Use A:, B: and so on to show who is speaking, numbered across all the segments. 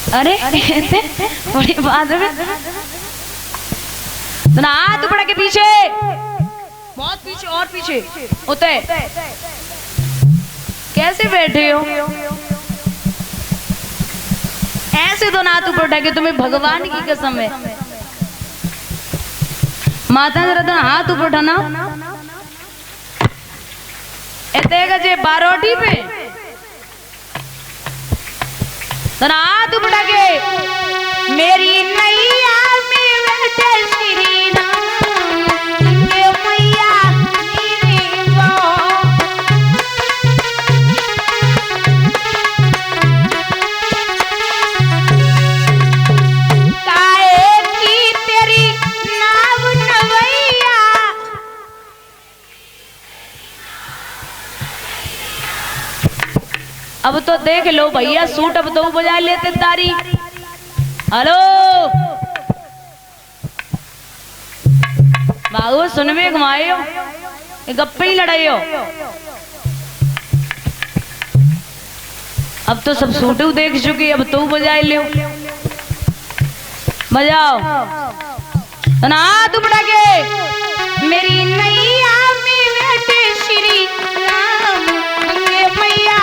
A: अरे बड़ी बात है। तो ना हाथ ऊपर के पीछे, बहुत पीछे और पीछे होते। कैसे बैठे हो? ऐसे तो ना ऊपर उठा के, तुम्हें भगवान की कसम है। माता जरा तो हाथ ऊपर उठाना। जे बारोटी पे तो हाथ उठा के, मेरी नैया में बैठे श्री राम, ये मैया मेरी वो। काहे की तेरी नाव नवैया। अब तो देख लो भैया, सूट अब तो बजा लेते तारी। हेलो बाबू, सुनवे घुमाए हो, गप्पे ही लड़ाई हो। अब तो सब सूट देख चुकी, अब तो बजाए लो। बजाओ ना तू बड़ा के, मेरी नैया में बैठे श्री राम, ये मैया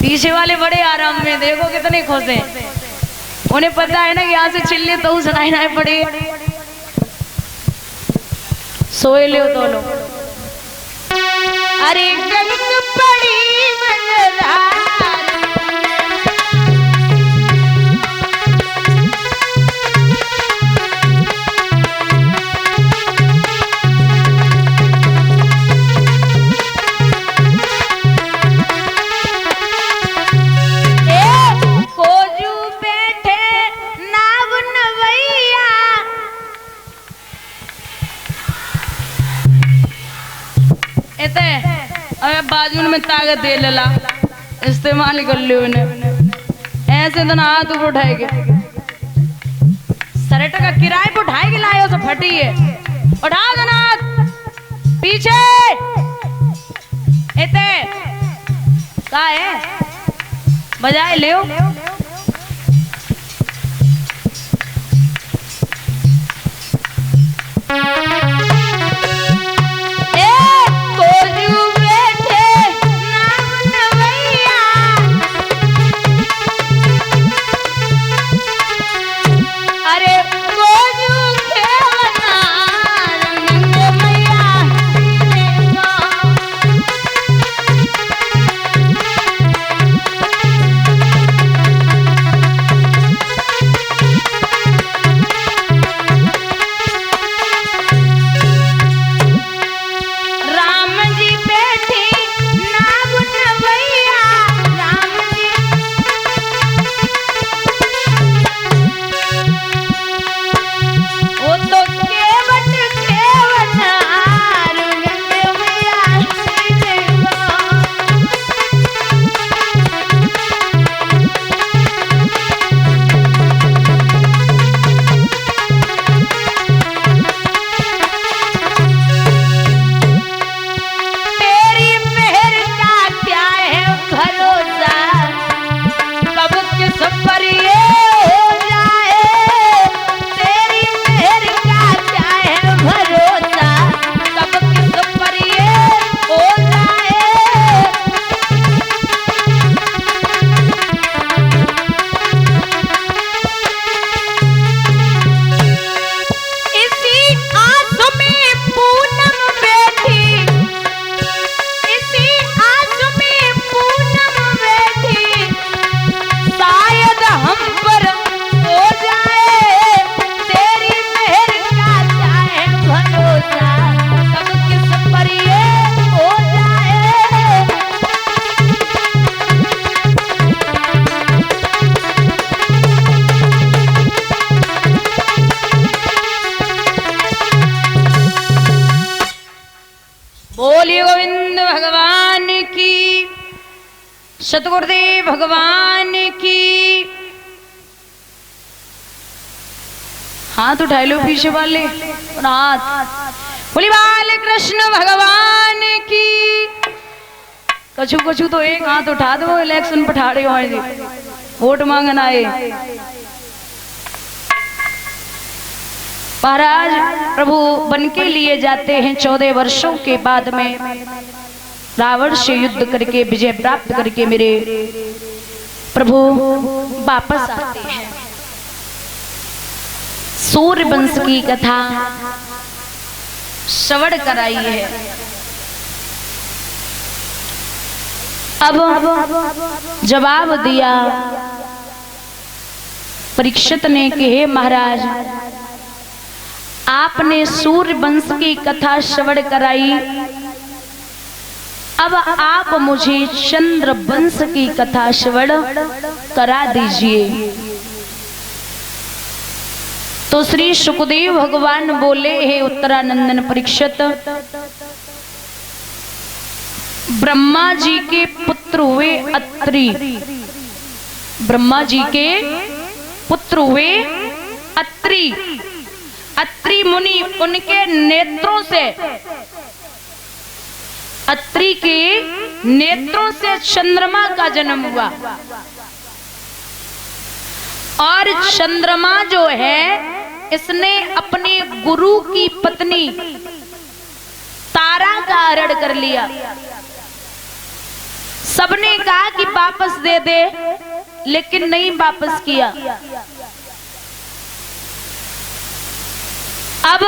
A: पीछे वाले बड़े आराम में, देखो कितने खुश हैं। उन्हें पता है ना कि यहाँ से चिल्ले तो सुनाई ना पड़े। सोए ले तो लो। अरे गंग पड़ी मनरार, बाजू में ताकत दे लला, इस्तेमाल कर लियो इन्हें। ऐसे तो ना हाथ ऊपर उठाएगे, सरट का किराए पर उठाएगी, लाए उसे फटी है। उठाओ जनाब पीछे, इते का है बजाए ले। सतगुरुदेव भगवान की। हाथ उठा लो पीछे वाले, हाथ बोली बाल कृष्ण भगवान की। कछु कछु तो एक हाथ उठा दो, इलेक्शन पठाड़े हो वोट मांगना है। महाराज प्रभु बन के लिए जाते हैं। 14 वर्षों के बाद में रावण से युद्ध करके विजय प्राप्त करके मेरे प्रभु वापस आते हैं। सूर्य वंश की कथा श्रवण कराई है। अब जवाब दिया परीक्षित ने कि हे महाराज, आपने सूर्य वंश की कथा श्रवण कराई, अब आप मुझे चंद्र वंश की कथा श्रवण करा दीजिए। तो श्री सुखदेव भगवान बोले, हे उत्तरानंदन परीक्षित, ब्रह्मा जी के पुत्र हुए अत्रि, ब्रह्मा जी के पुत्र हुए अत्रि, अत्रि मुनि, उनके नेत्रों से, अत्रि के नेत्रों से चंद्रमा का जन्म हुआ। और चंद्रमा जो है, इसने अपने गुरु की पत्नी तारा का हरण कर लिया। सबने कहा कि वापस दे दे, लेकिन नहीं वापस किया। अब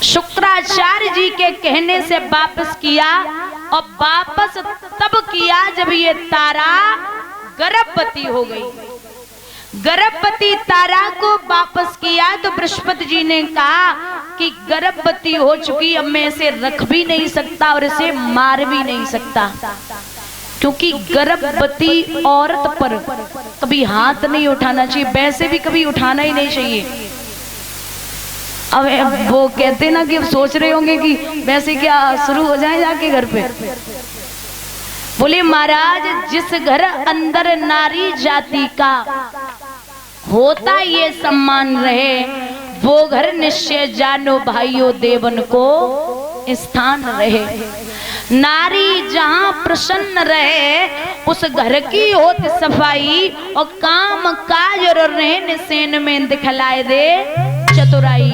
A: शुक्राचार्य जी के कहने से वापस किया, और वापस तब किया जब ये तारा गर्भवती हो गई। गर्भवती तारा को वापस किया तो बृहस्पति जी ने कहा कि गर्भवती हो चुकी, अब मैं इसे रख भी नहीं सकता और इसे मार भी नहीं सकता, क्योंकि गर्भवती औरत पर कभी हाथ नहीं उठाना चाहिए, वैसे भी कभी उठाना ही नहीं चाहिए। अब वो कहते ना कि सोच रहे होंगे कि वैसे क्या शुरू हो जाए जाके घर पे। बोले महाराज, जिस घर अंदर नारी जाति का होता ये सम्मान रहे, वो घर निश्चय जानो भाइयों देवन को स्थान रहे। नारी जहाँ प्रसन्न रहे, उस घर की होत सफाई, और काम काज और रहन सहन में दिखलाए दे चतुराई।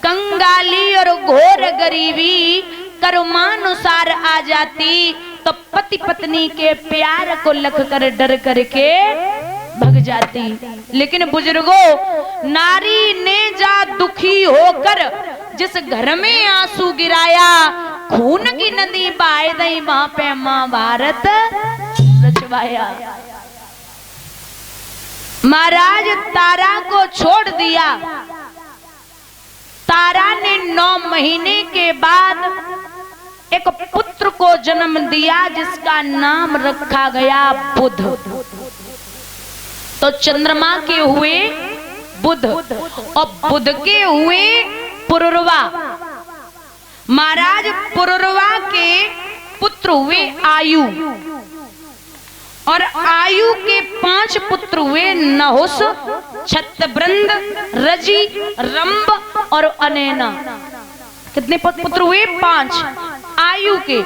A: कंगाली और घोर गरीबी कर्मानुसार आ जाती, तो पति पत्नी के प्यार को लख कर डर करके भग जाती। लेकिन बुजुर्गों, नारी ने जा दुखी होकर जिस घर में आंसू गिराया, खून की नदी बहाए दई, वहां पे महाभारत रचवाया। महाराज तारा को छोड़ दिया। तारा ने 9 महीने के बाद एक पुत्र को जन्म दिया, जिसका नाम रखा गया बुध। तो चंद्रमा के हुए बुध, और बुध के हुए पुरुरवा। महाराज पुरुरवा के पुत्र हुए आयु, और आयु के 5 पुत्र हुए नहुस, छत्रबृंद, रजि, रंभ और अनैना। कितने पुत्र हुए? 5 आयु के।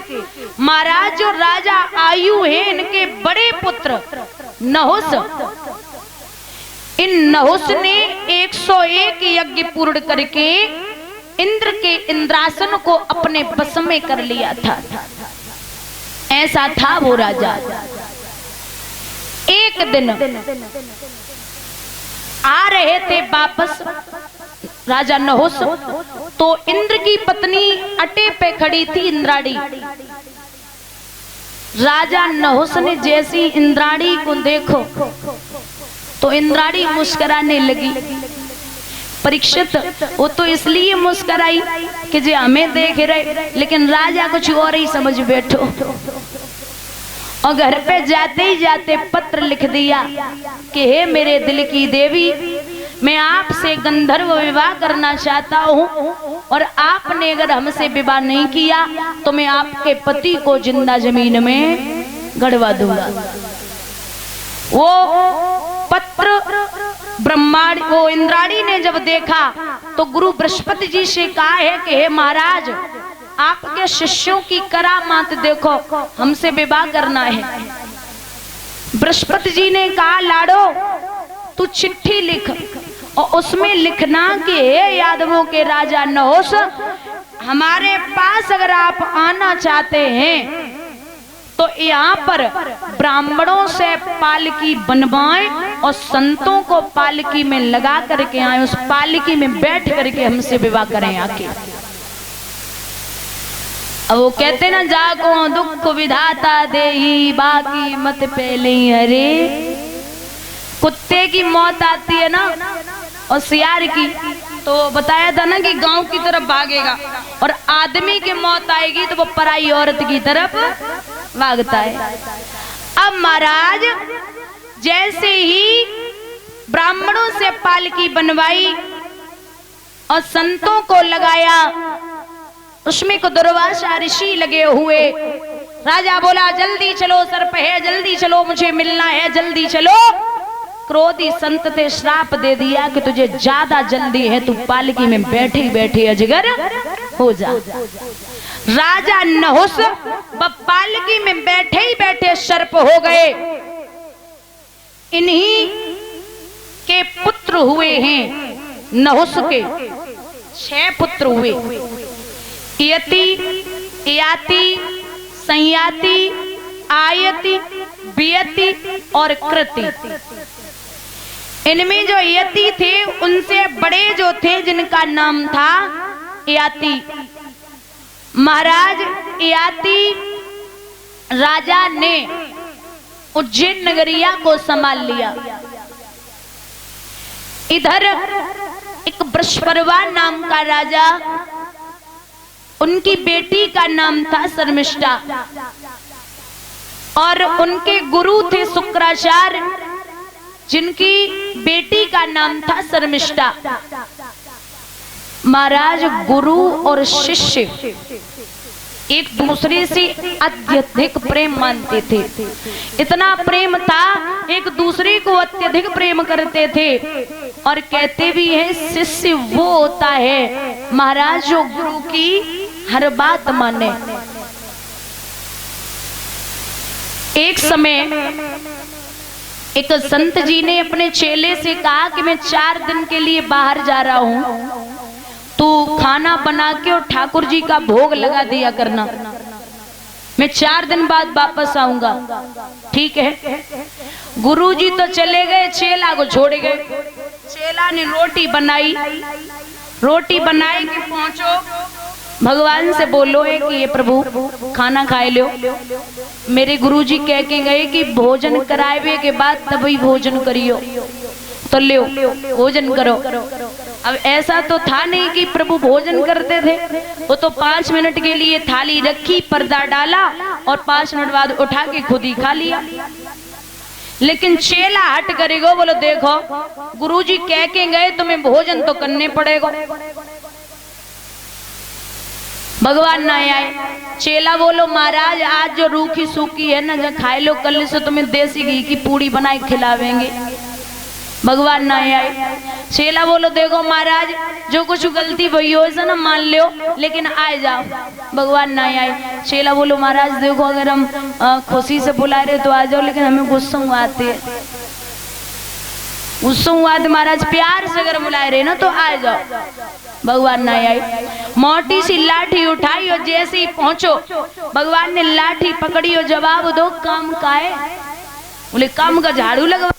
A: महाराज जो राजा आयु है, इनके बड़े पुत्र नहुस, इन नहुस ने 101 यज्ञ पूर्ण करके इंद्र के इंद्रासन को अपने वश में कर लिया था। ऐसा था वो राजा। एक दिन आ रहे थे वापस राजा नहुस, तो इंद्र की पत्नी अटे पे खड़ी थी, इंद्राणी। राजा नहुस ने जैसी इंद्राणी को देखो तो इंद्राणी मुस्कुराने लगी। परीक्षित वो तो इसलिए मुस्कुराई कि जे हमें देख रहे, लेकिन राजा कुछ और ही समझ बैठो। और घर पे जाते ही जाते पत्र लिख दिया कि हे मेरे दिल की देवी, मैं आपसे गंधर्व विवाह करना चाहता हूँ, और आपने अगर हमसे विवाह नहीं किया तो मैं आपके पति को जिंदा जमीन में गड़वा दूंगा। वो पत्र ब्रह्मांड वो इंद्राणी ने जब देखा तो गुरु बृहस्पति जी से कहा है कि हे महाराज, आपके शिष्यों की करामात देखो, हमसे विवाह करना है। बृहस्पति जी ने कहा लाडो तू चिट्ठी लिख और उसमें लिखना कि यादवों के राजा नहुस, हमारे पास अगर आप आना चाहते हैं तो यहाँ पर ब्राह्मणों से पालकी बनवाएं और संतों को पालकी में लगा करके आए, उस पालकी में बैठ करके हमसे विवाह करें आके। अब वो कहते ना जाको दुख विधाता देही बाकी मत पहले हरे। कुत्ते की मौत आती है ना और सियार की, तो बताया था ना कि गांव की तरफ भागेगा, और आदमी की मौत आएगी तो वो पराई औरत की तरफ भागता है। अब महाराज जैसे ही ब्राह्मणों से पालकी बनवाई और संतों को लगाया, उसमें को दुर्वासा ऋषि लगे हुए। राजा बोला जल्दी चलो, सर्प है, जल्दी चलो, मुझे मिलना है, जल्दी चलो। क्रोधी संत ने श्राप दे दिया कि तुझे ज्यादा जल्दी है, तू पालकी में बैठे बैठे अजगर हो जा। राजा नहुस पालकी में बैठे ही बैठे सर्प हो गए। इन्हीं के पुत्र हुए हैं, नहुस के 6 पुत्र हुए, यति, याति, संयाति, आयति, बियति और कृति। इनमें जो यति थे उनसे बड़े जो थे जिनका नाम था याति। महाराज याति राजा ने उज्जैन नगरिया को संभाल लिया। इधर एक बृहस्पति नाम का राजा, उनकी बेटी का नाम था शर्मिष्ठा और उनके गुरु थे शुक्राचार्य, जिनकी बेटी का नाम था शर्मिष्ठा। महाराज गुरु और शिष्य एक दूसरे से अत्यधिक प्रेम मानते थे। इतना प्रेम था, एक दूसरे को अत्यधिक प्रेम करते थे। और कहते भी हैं शिष्य वो होता है महाराज जो गुरु की हर बात माने। एक समय एक संत जी ने अपने चेले से कहा कि मैं 4 दिन के लिए बाहर जा रहा हूं, तू खाना बना के और ठाकुर जी का भोग लगा दिया करना, मैं 4 दिन बाद वापस आऊंगा। ठीक है। गुरु जी तो चले गए, चेला को छोड़ गए। चेला ने रोटी बनाई कि पहुंचो भगवान से बोलो है कि ये प्रभु खाना खाए लो। मेरे गुरुजी कह के गए कि भोजन करावे के बाद तभी भोजन करियो, तो लो भोजन करो। अब ऐसा तो था नहीं कि प्रभु भोजन करते थे, वो तो 5 मिनट के लिए थाली रखी, पर्दा डाला और 5 मिनट बाद उठा के खुद ही खा लिया। लेकिन चेला हट करेगा, बोलो देखो गुरुजी कह के गए तुम्हें भोजन तो करने पड़ेगा। भगवान ना आए। चेला बोलो महाराज आज जो रूखी सूखी है ना जो खाए लो, कल से तुम्हें देसी घी की पूड़ी बनाए खिलावेंगे। भगवान ना आए। चेला बोलो देखो महाराज जो कुछ गलती हुई हो ऐसा ना मान लो, लेकिन आए जाओ। भगवान ना आए। चेला बोलो महाराज देखो अगर हम खुशी से बुला रहे तो आ जाओ, लेकिन हमें गुस्सा आते है, गुस्सा आते महाराज प्यार से अगर बुला रहे ना तो आ जाओ। भगवान ना आए। मोटी सी लाठी उठाई और जैसे ही पहुंचो भगवान ने लाठी पकड़ी और जवाब दो काम का है। बोले काम का झाड़ू लगा।